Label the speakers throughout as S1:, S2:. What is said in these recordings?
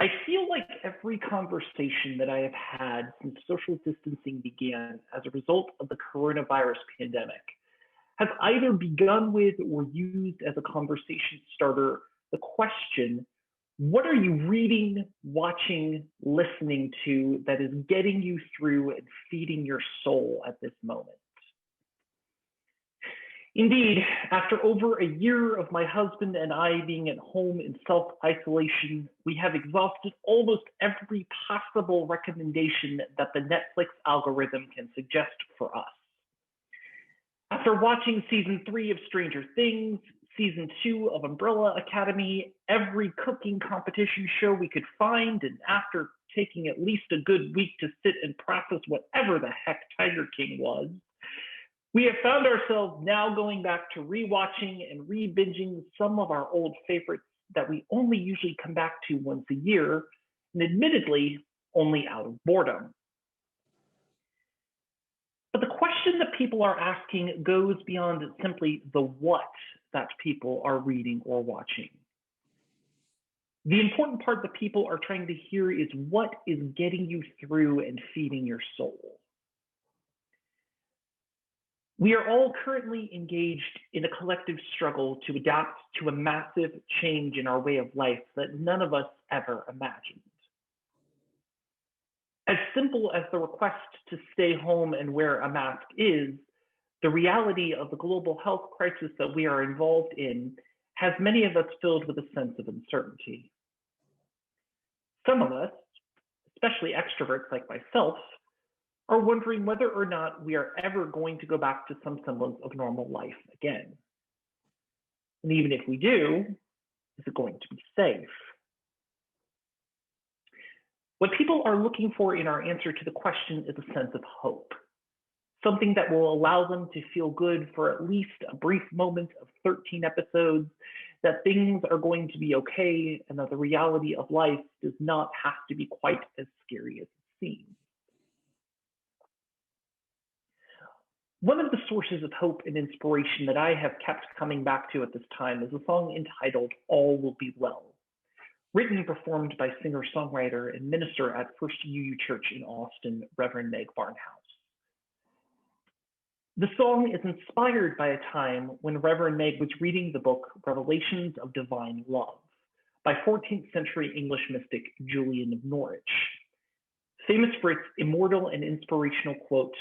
S1: I feel like every conversation that I have had since social distancing began as a result of the coronavirus pandemic has either begun with or used as a conversation starter the question, what are you reading, watching, listening to that is getting you through and feeding your soul at this moment? Indeed, after over a year of my husband and I being at home in self-isolation, we have exhausted almost every possible recommendation that the Netflix algorithm can suggest for us. After watching season 3 of Stranger Things, season 2 of Umbrella Academy, every cooking competition show we could find, and after taking at least a good week to sit and process whatever the heck Tiger King was, we have found ourselves now going back to rewatching and re-binging some of our old favorites that we only usually come back to once a year, and admittedly, only out of boredom. But the question that people are asking goes beyond simply the what that people are reading or watching. The important part that people are trying to hear is what is getting you through and feeding your soul. We are all currently engaged in a collective struggle to adapt to a massive change in our way of life that none of us ever imagined. As simple as the request to stay home and wear a mask is, the reality of the global health crisis that we are involved in has many of us filled with a sense of uncertainty. Some of us, especially extroverts like myself, are wondering whether or not we are ever going to go back to some semblance of normal life again. And even if we do, is it going to be safe? What people are looking for in our answer to the question is a sense of hope, something that will allow them to feel good for at least a brief moment of 13 episodes, that things are going to be okay, and that the reality of life does not have to be quite as scary as it seems. One of the sources of hope and inspiration that I have kept coming back to at this time is a song entitled All Will Be Well, written and performed by singer-songwriter and minister at First UU Church in Austin, Reverend Meg Barnhouse. The song is inspired by a time when Reverend Meg was reading the book Revelations of Divine Love by 14th century English mystic Julian of Norwich. Famous for its immortal and inspirational quote,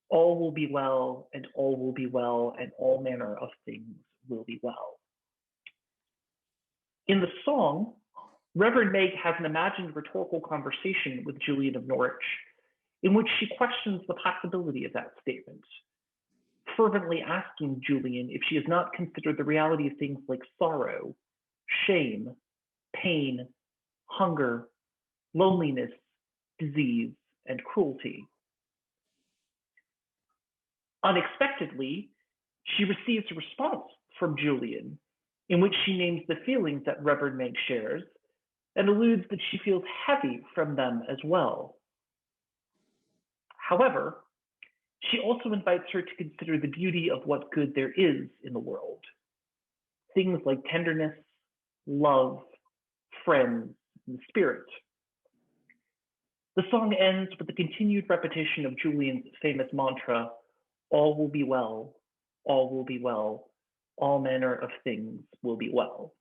S1: "All will be well, and all will be well, and all manner of things will be well." In the song, Reverend Meg has an imagined rhetorical conversation with Julian of Norwich, in which she questions the possibility of that statement, fervently asking Julian if she has not considered the reality of things like sorrow, shame, pain, hunger, loneliness, disease, and cruelty. Unexpectedly, she receives a response from Julian in which she names the feelings that Reverend Meg shares and alludes that she feels heavy from them as well. However, she also invites her to consider the beauty of what good there is in the world. Things like tenderness, love, friends, and the spirit. The song ends with the continued repetition of Julian's famous mantra, "All will be well, all will be well, all manner of things will be well."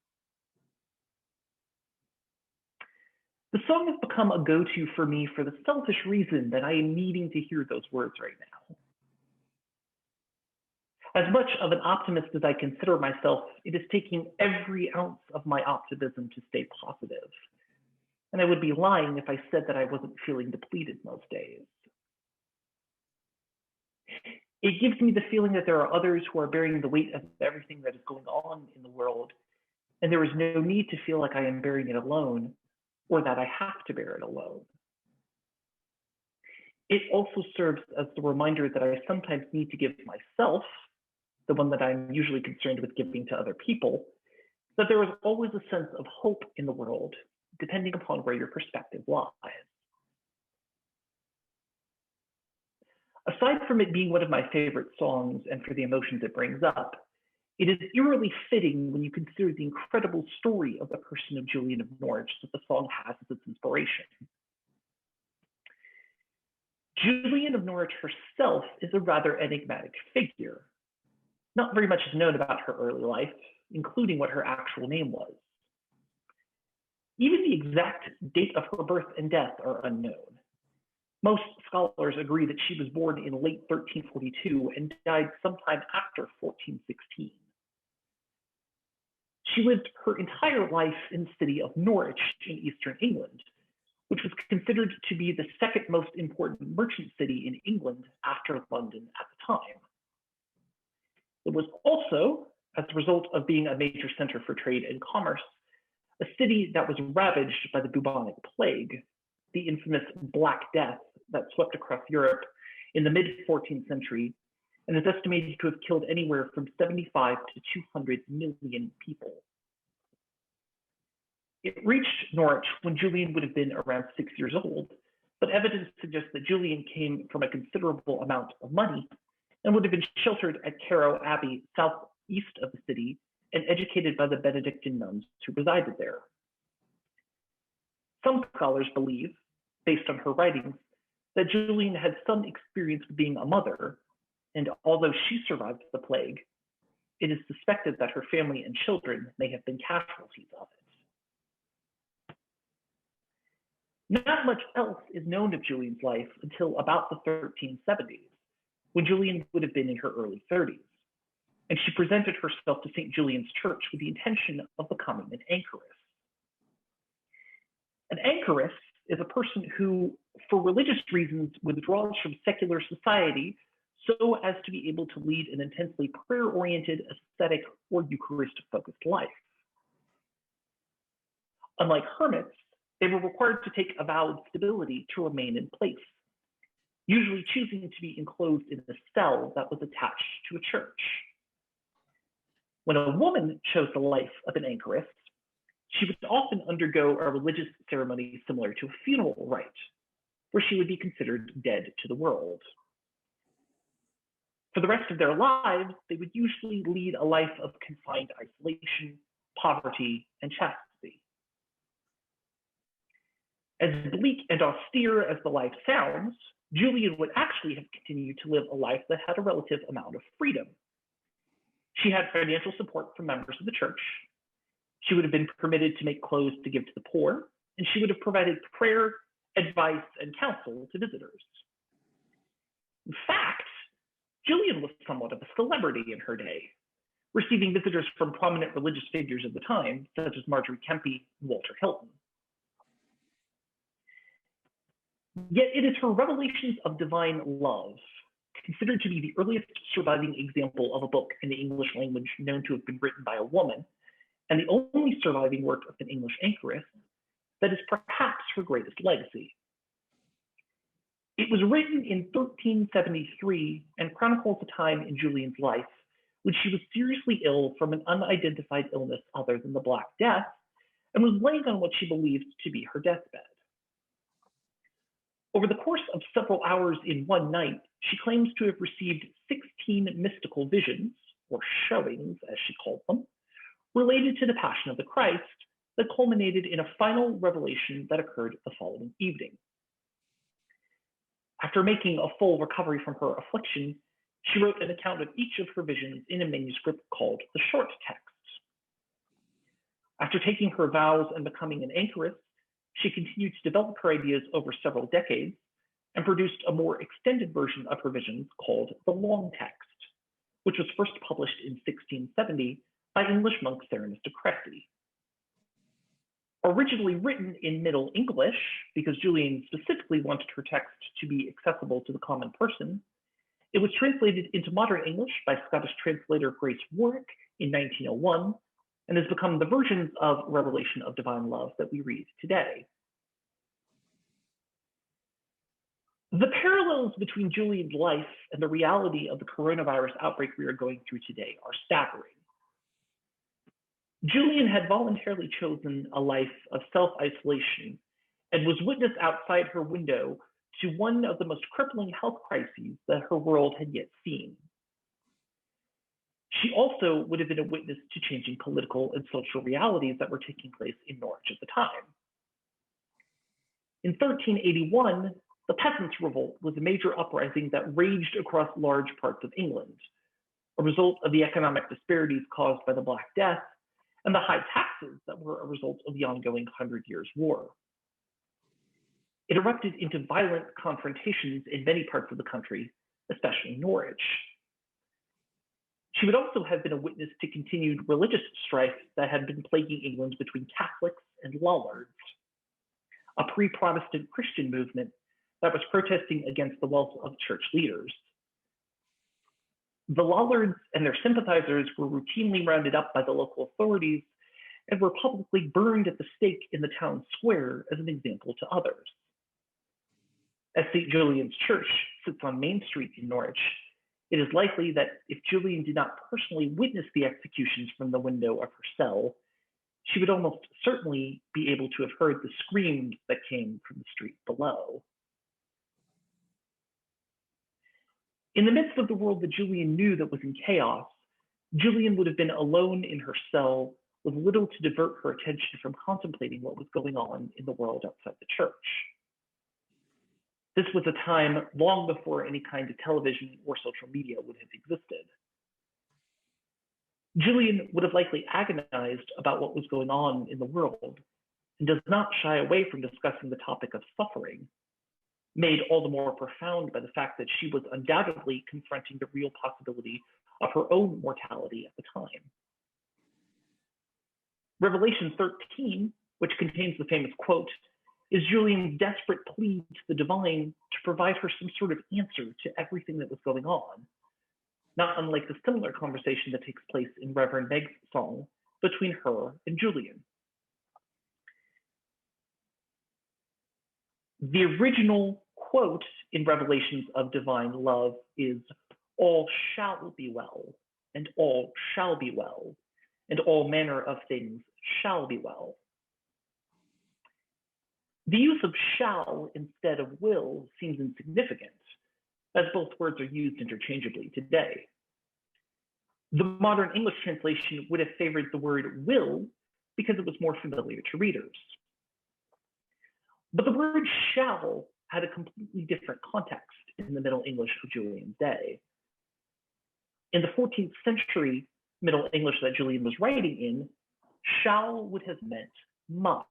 S1: The song has become a go-to for me for the selfish reason that I am needing to hear those words right now. As much of an optimist as I consider myself, it is taking every ounce of my optimism to stay positive. And I would be lying if I said that I wasn't feeling depleted most days. It gives me the feeling that there are others who are bearing the weight of everything that is going on in the world, and there is no need to feel like I am bearing it alone, or that I have to bear it alone. It also serves as the reminder that I sometimes need to give myself, the one that I'm usually concerned with giving to other people, that there is always a sense of hope in the world, depending upon where your perspective lies. Aside from it being one of my favorite songs and for the emotions it brings up, It is eerily fitting when you consider the incredible story of the person of Julian of Norwich that the song has as its inspiration. Julian of Norwich herself is a rather enigmatic figure. Not very much is known about her early life, including what her actual name was. Even the exact date of her birth and death are unknown. Most scholars agree that she was born in late 1342 and died sometime after 1416. She lived her entire life in the city of Norwich in eastern England, which was considered to be the second most important merchant city in England after London at the time. It was also, as a result of being a major center for trade and commerce, a city that was ravaged by the bubonic plague, the infamous Black Death that swept across Europe in the mid-14th century and is estimated to have killed anywhere from 75 to 200 million people. It reached Norwich when Julian would have been around 6 years old, but evidence suggests that Julian came from a considerable amount of money and would have been sheltered at Carrow Abbey, southeast of the city, and educated by the Benedictine nuns who resided there. Some scholars believe, based on her writings, that Julian had some experience with being a mother, and although she survived the plague, it is suspected that her family and children may have been casualties of it. Not much else is known of Julian's life until about the 1370s, when Julian would have been in her early 30s, and she presented herself to St. Julian's Church with the intention of becoming an anchoress. An anchoress is a person who, for religious reasons, withdraws from secular society so as to be able to lead an intensely prayer-oriented, ascetic, or Eucharistic-focused life. Unlike hermits, they were required to take a vow of stability to remain in place, usually choosing to be enclosed in a cell that was attached to a church. When a woman chose the life of an anchoress, she would often undergo a religious ceremony similar to a funeral rite, where she would be considered dead to the world. For the rest of their lives, they would usually lead a life of confined isolation, poverty, and chastity. As bleak and austere as the life sounds, Julian would actually have continued to live a life that had a relative amount of freedom. She had financial support from members of the church. She would have been permitted to make clothes to give to the poor, and she would have provided prayer, advice, and counsel to visitors. In fact, Julian was somewhat of a celebrity in her day, receiving visitors from prominent religious figures of the time, such as Marjorie Kempe and Walter Hilton. Yet it is her revelations of divine love, considered to be the earliest surviving example of a book in the English language known to have been written by a woman, and the only surviving work of an English anchoress, that is perhaps her greatest legacy. It was written in 1373 and chronicles a time in Julian's life when she was seriously ill from an unidentified illness other than the Black Death, and was laying on what she believed to be her deathbed. Over the course of several hours in one night, she claims to have received 16 mystical visions, or showings as she called them, related to the Passion of the Christ that culminated in a final revelation that occurred the following evening. After making a full recovery from her affliction, she wrote an account of each of her visions in a manuscript called the Short Text. After taking her vows and becoming an anchoress, she continued to develop her ideas over several decades and produced a more extended version of her visions called the Long Text, which was first published in 1670 by English monk Serenus de Cressy. Originally written in Middle English, because Julian specifically wanted her text to be accessible to the common person, it was translated into modern English by Scottish translator Grace Warwick in 1901, and has become the versions of Revelation of Divine Love that we read today. The parallels between Julian's life and the reality of the coronavirus outbreak we are going through today are staggering. Julian had voluntarily chosen a life of self-isolation and was witness outside her window to one of the most crippling health crises that her world had yet seen. She also would have been a witness to changing political and social realities that were taking place in Norwich at the time. In 1381, the Peasants' Revolt was a major uprising that raged across large parts of England, a result of the economic disparities caused by the Black Death and the high taxes that were a result of the ongoing 100 Years' War. It erupted into violent confrontations in many parts of the country, especially Norwich. She would also have been a witness to continued religious strife that had been plaguing England between Catholics and Lollards, a pre-Protestant Christian movement that was protesting against the wealth of church leaders. The Lollards and their sympathizers were routinely rounded up by the local authorities and were publicly burned at the stake in the town square as an example to others. As St. Julian's Church sits on Main Street in Norwich, it is likely that if Julian did not personally witness the executions from the window of her cell, she would almost certainly be able to have heard the screams that came from the street below. In the midst of the world that Julian knew that was in chaos, Julian would have been alone in her cell with little to divert her attention from contemplating what was going on in the world outside the church. This was a time long before any kind of television or social media would have existed. Julian would have likely agonized about what was going on in the world and does not shy away from discussing the topic of suffering, made all the more profound by the fact that she was undoubtedly confronting the real possibility of her own mortality at the time. Revelation 13, which contains the famous quote, is Julian's desperate plea to the divine to provide her some sort of answer to everything that was going on, not unlike the similar conversation that takes place in Reverend Meg's song between her and Julian. The original quote in Revelations of divine love is, "All shall be well, and all shall be well, and all manner of things shall be well." The use of shall instead of will seems insignificant, as both words are used interchangeably today. The modern English translation would have favored the word will because it was more familiar to readers. But the word shall had a completely different context in the Middle English of Julian's day. In the 14th century Middle English that Julian was writing in, shall would have meant must.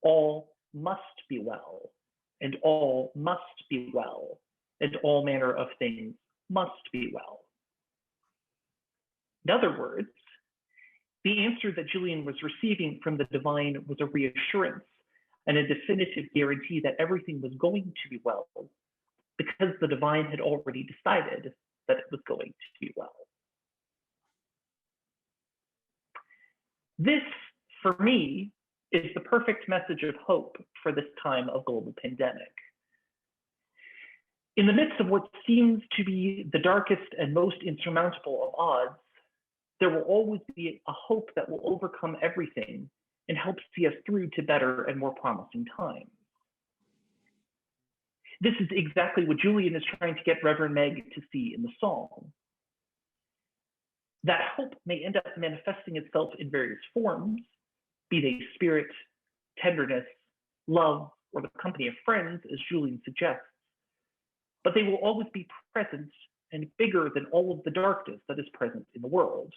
S1: All must be well, and all must be well, and all manner of things must be well. In other words, the answer that Julian was receiving from the divine was a reassurance and a definitive guarantee that everything was going to be well, because the divine had already decided that it was going to be well. This, for me, is the perfect message of hope for this time of global pandemic. In the midst of what seems to be the darkest and most insurmountable of odds, there will always be a hope that will overcome everything and help see us through to better and more promising times. This is exactly what Julian is trying to get Reverend Meg to see in the song. That hope may end up manifesting itself in various forms, be they spirit, tenderness, love, or the company of friends, as Julian suggests, but they will always be present and bigger than all of the darkness that is present in the world.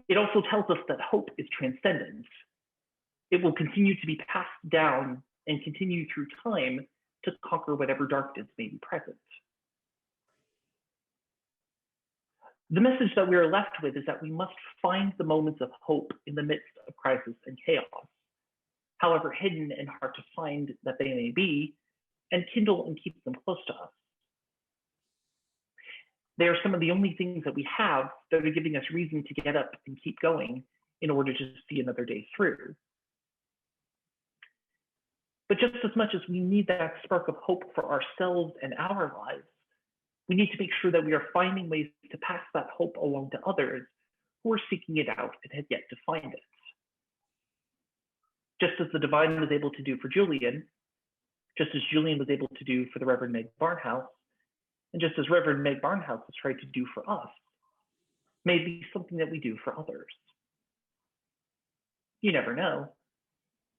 S1: It also tells us that hope is transcendent. It will continue to be passed down and continue through time to conquer whatever darkness may be present. The message that we are left with is that we must find the moments of hope in the midst of crisis and chaos, however hidden and hard to find that they may be, and kindle and keep them close to us. They are some of the only things that we have that are giving us reason to get up and keep going in order to see another day through. But just as much as we need that spark of hope for ourselves and our lives, we need to make sure that we are finding ways to pass that hope along to others who are seeking it out and have yet to find it. Just as the divine was able to do for Julian, just as Julian was able to do for the Reverend Meg Barnhouse, And just as Reverend Meg Barnhouse has tried to do for us, may be something that we do for others. You never know.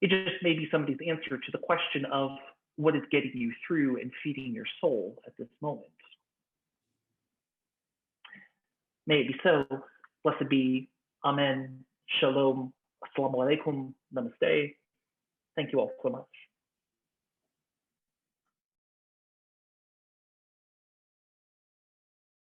S1: It just may be somebody's answer to the question of what is getting you through and feeding your soul at this moment. May it be so. Blessed be. Amen. Shalom. Assalamu alaikum. Namaste. Thank you all so much.